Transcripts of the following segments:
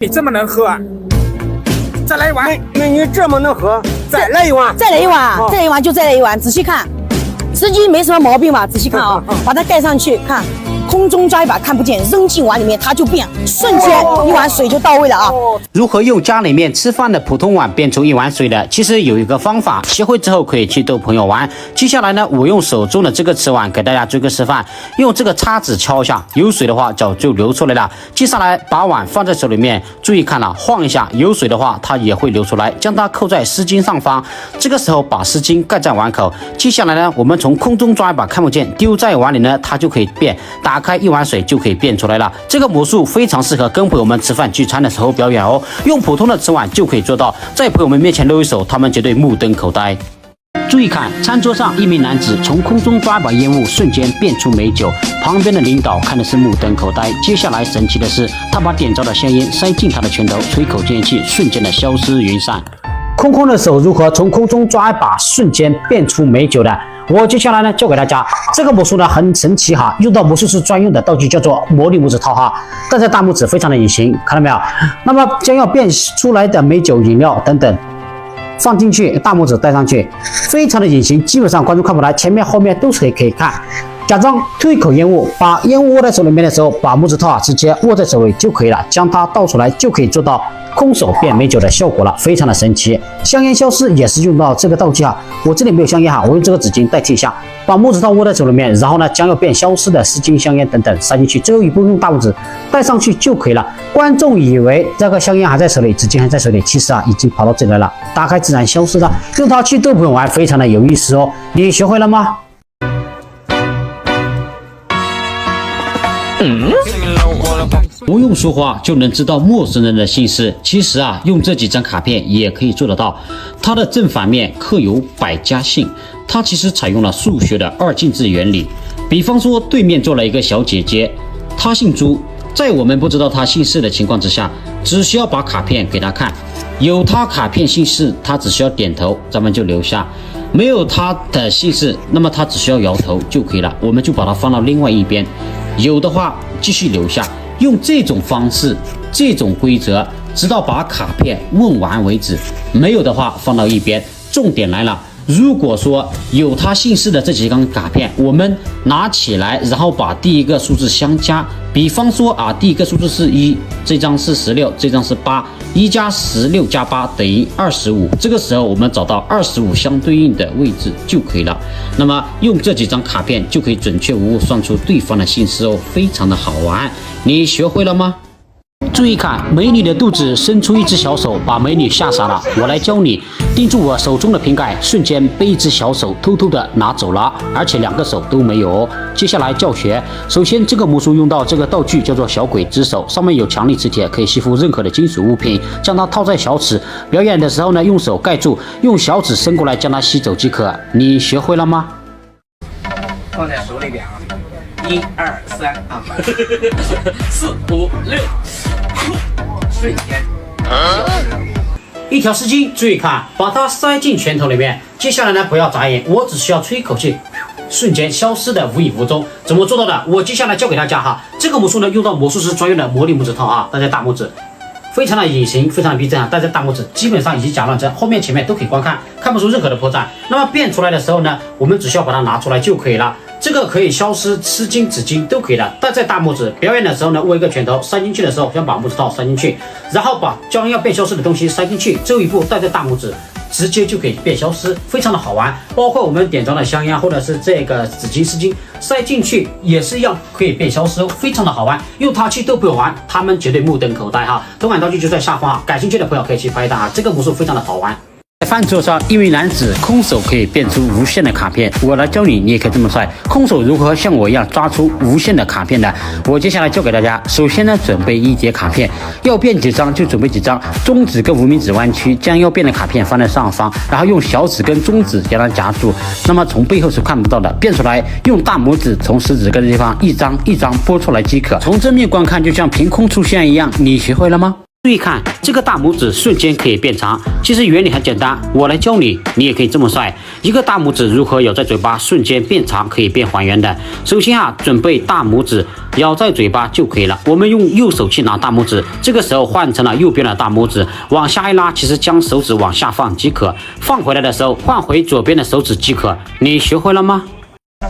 你这么能喝啊？再来一碗。美女这么能喝，再来一碗。再来一碗，再来一碗就再来一碗。仔细看，实际没什么毛病吧？仔细看啊，把它盖上去，看空中抓一把看不见，扔进碗里面它就变，瞬间一碗水就到位了啊！如何用家里面吃饭的普通碗变出一碗水的？其实有一个方法，学会之后可以去逗朋友玩。接下来呢，我用手中的这个瓷碗给大家做个示范，用这个叉子敲一下，有水的话早就流出来了。接下来把碗放在手里面，注意看了，晃一下，有水的话它也会流出来，将它扣在丝巾上方。这个时候把丝巾盖在碗口。接下来呢，我们从空中抓一把看不见，丢在碗里呢，它就可以变。打开一碗水就可以变出来了。这个魔术非常适合跟朋友们吃饭聚餐的时候表演哦。用普通的瓷碗就可以做到，在朋友们面前露一手，他们绝对目瞪口呆。注意看，餐桌上一名男子从空中抓一把烟雾，瞬间变出美酒。旁边的领导看的是目瞪口呆。接下来神奇的是，他把点着的香烟塞进他的拳头，吹口间气，瞬间的消失云散。空空的手如何从空中抓一把，瞬间变出美酒的？我接下来呢教给大家，这个魔术呢很神奇哈，用到魔术师专用的道具叫做魔力拇指套哈，戴在大拇指非常的隐形，看到没有？那么将要变出来的美酒、饮料等等放进去，大拇指戴上去，非常的隐形，基本上观众看不来，前面后面都是可以看。假装吐一口烟雾，把烟雾握在手里面的时候，把拇指套直接握在手里就可以了，将它倒出来就可以做到空手变美酒的效果了，非常的神奇。香烟消失也是用到这个道具哈，我这里没有香烟哈，我用这个纸巾代替一下，把拇指套握在手里面，然后呢将要变消失的丝巾、香烟等等塞进去，最后一步用大拇指戴上去就可以了。观众以为这个香烟还在手里，纸巾还在手里，其实啊已经跑到这里来了，打开自然消失了。用它去逗朋友玩，非常的有意思哦。你学会了吗？不用说话就能知道陌生人的心事，其实啊，用这几张卡片也可以做得到。它的正反面刻有百家姓，它其实采用了数学的二进制原理。比方说，对面坐了一个小姐姐，她姓朱，在我们不知道她姓氏的情况之下，只需要把卡片给她看，有她卡片姓氏，她只需要点头，咱们就留下；没有她的姓氏，那么她只需要摇头就可以了，我们就把它放到另外一边。有的话继续留下，用这种方式、这种规则，直到把卡片问完为止。没有的话放到一边。重点来了，如果说有他姓氏的这几张卡片，我们拿起来，然后把第一个数字相加。比方说啊，第一个数字是1，这张是16，这张是8，1加16加8等于25。这个时候我们找到25相对应的位置就可以了。那么用这几张卡片就可以准确无误算出对方的姓氏哦，非常的好玩。你学会了吗？注意看，美女的肚子伸出一只小手，把美女吓傻了。我来教你，盯住我手中的瓶盖，瞬间被一只小手偷偷的拿走了，而且2个手都没有哦。接下来教学，首先这个魔术用到这个道具叫做小鬼之手，上面有强力磁铁，可以吸附任何的金属物品，将它套在小指。表演的时候呢，用手盖住，用小指伸过来将它吸走即可。你学会了吗？放在手里边啊，1、2、3啊，4、5、6。瞬间一条丝巾，注意看，把它塞进拳头里面。接下来呢，不要眨眼，我只需要吹一口气，瞬间消失的无影无踪。怎么做到的？我接下来教给大家哈。这个魔术呢，用到魔术师专用的魔力拇指套啊，戴在大拇指，非常的隐形，非常的逼真啊。戴在大拇指，基本上以及假乱真，后面前面都可以观看，看不出任何的破绽。那么变出来的时候呢，我们只需要把它拿出来就可以了。这个可以消失丝巾、纸巾都可以的，戴在大拇指。表演的时候呢，握一个拳头，塞进去的时候先把拇指套塞进去，然后把将要变消失的东西塞进去，最后一步戴在大拇指，直接就可以变消失，非常的好玩。包括我们点着的香烟或者是这个纸巾、丝巾塞进去也是一样可以变消失哦，非常的好玩。用它去逗朋友玩，他们绝对目瞪口呆哈。同款道具就在下方啊，感兴趣的朋友可以去拍单啊，这个魔术非常的好玩。在饭桌上，一名男子空手可以变出无限的卡片，我来教你，你也可以这么帅。空手如何像我一样抓出无限的卡片呢？我接下来教给大家。首先呢，准备1叠卡片，要变几张就准备几张，中指跟无名指弯曲，将要变的卡片放在上方，然后用小指跟中指将它夹住，那么从背后是看不到的，变出来用大拇指从食指根的地方一张一张拨出来即可。从正面观看就像凭空出现一样，你学会了吗？注意看，这个大拇指瞬间可以变长，其实原理很简单，我来教你，你也可以这么帅。一个大拇指如何咬在嘴巴瞬间变长，可以变还原的。首先准备大拇指咬在嘴巴就可以了。我们用右手去拿大拇指，这个时候换成了右边的大拇指，往下一拉，其实将手指往下放即可。放回来的时候换回左边的手指即可。你学会了吗？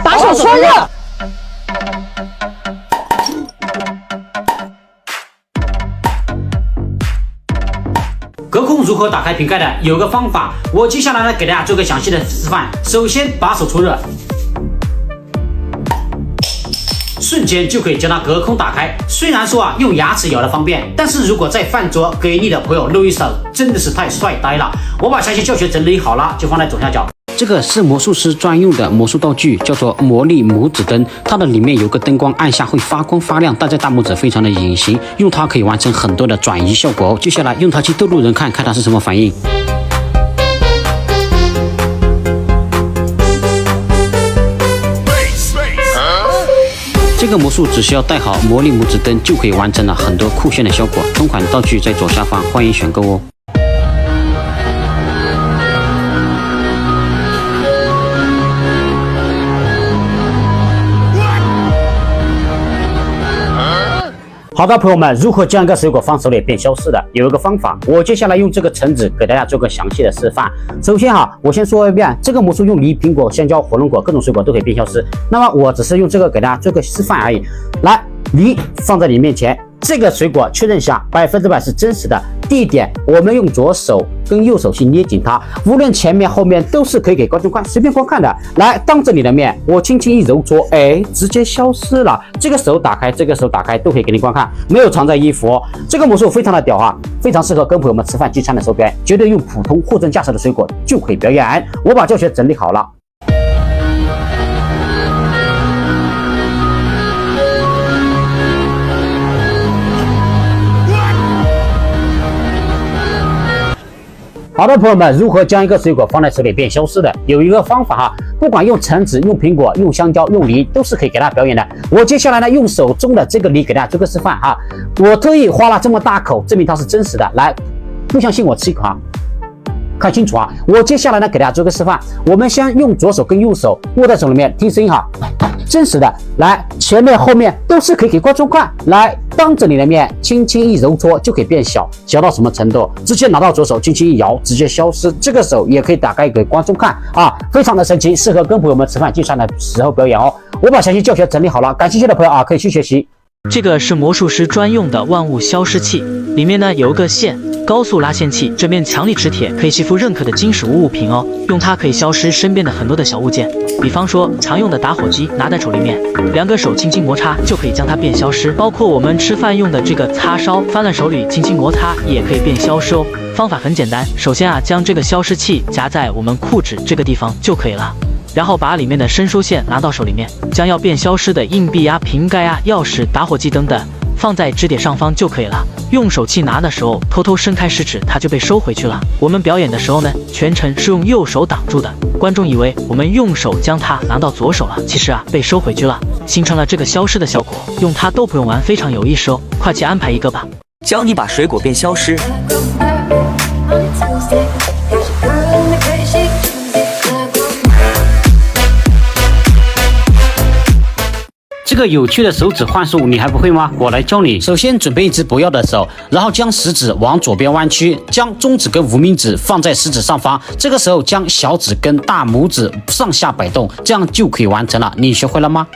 把手搓热。隔空如何打开瓶盖的？有个方法，我接下来呢给大家做个详细的示范。首先把手搓热，瞬间就可以将它隔空打开。虽然说用牙齿咬的方便，但是如果在饭桌给你的朋友露一手，真的是太帅呆了。我把详细教学整理好了，就放在左下角。这个是魔术师专用的魔术道具，叫做魔力拇指灯。它的里面有个灯光，按下会发光发亮，戴在大拇指非常的隐形，用它可以完成很多的转移效果哦。接下来用它去逗路人看看它是什么反应。这个魔术只需要戴好魔力拇指灯就可以完成了很多酷炫的效果。同款道具在左下方，欢迎选购哦。好的，朋友们，如何将一个水果放手里变消失的？有一个方法，我接下来用这个橙子给大家做个详细的示范。首先我先说一遍，这个魔术用梨、苹果、香蕉、火龙果各种水果都可以变消失。那么我只是用这个给大家做个示范而已。来，梨放在你面前，这个水果确认下100%是真实的。第一点，我们用左手跟右手去捏紧它，无论前面后面都是可以给观众看，随便观看的。来，当着你的面，我轻轻一揉搓，直接消失了。这个手打开，这个手打开，都可以给你观看，没有藏在衣服哦。这个魔术非常的屌非常适合跟朋友们吃饭聚餐的时候表演，绝对用普通货真价实的水果就可以表演。我把教学整理好了。好的，朋友们，如何将一个水果放在手里变消失的？有一个方法不管用橙子、用苹果、用香蕉、用梨，都是可以给大家表演的。我接下来呢，用手中的这个梨给大家做个示范我特意花了这么大口，证明它是真实的。来，不相信我吃一口看清楚我接下来呢，给大家做个示范。我们先用左手跟右手握在手里面，听声音真实的。来，前面后面都是可以给观众看。来，当着你的面轻轻一揉搓就可以变小，小到什么程度？直接拿到左手轻轻一摇，直接消失。这个手也可以打开给观众看非常的神奇，适合跟朋友们吃饭聚餐的时候表演哦。我把详细教学整理好了，感兴趣的朋友可以去学习。这个是魔术师专用的万物消失器，里面呢有一个线。高速拉线器，这面强力磁铁可以吸附任何的金属物品哦，用它可以消失身边的很多的小物件，比方说常用的打火机，拿在手里面，2个手轻轻摩擦就可以将它变消失。包括我们吃饭用的这个叉烧，翻了手里轻轻摩擦也可以变消失哦。方法很简单，首先将这个消失器夹在我们裤指这个地方就可以了。然后把里面的伸缩线拿到手里面，将要变消失的硬币瓶盖钥匙、打火机等等放在指点上方就可以了。用手去拿的时候，偷偷伸开食指，它就被收回去了。我们表演的时候呢，全程是用右手挡住的，观众以为我们用手将它拿到左手了，其实被收回去了，形成了这个消失的效果。用它都不用玩，非常有意思哦，快去安排一个吧。教你把水果变消失。这个有趣的手指幻术你还不会吗？我来教你。首先准备一只不要的手，然后将食指往左边弯曲，将中指跟无名指放在食指上方，这个时候将小指跟大拇指上下摆动，这样就可以完成了。你学会了吗？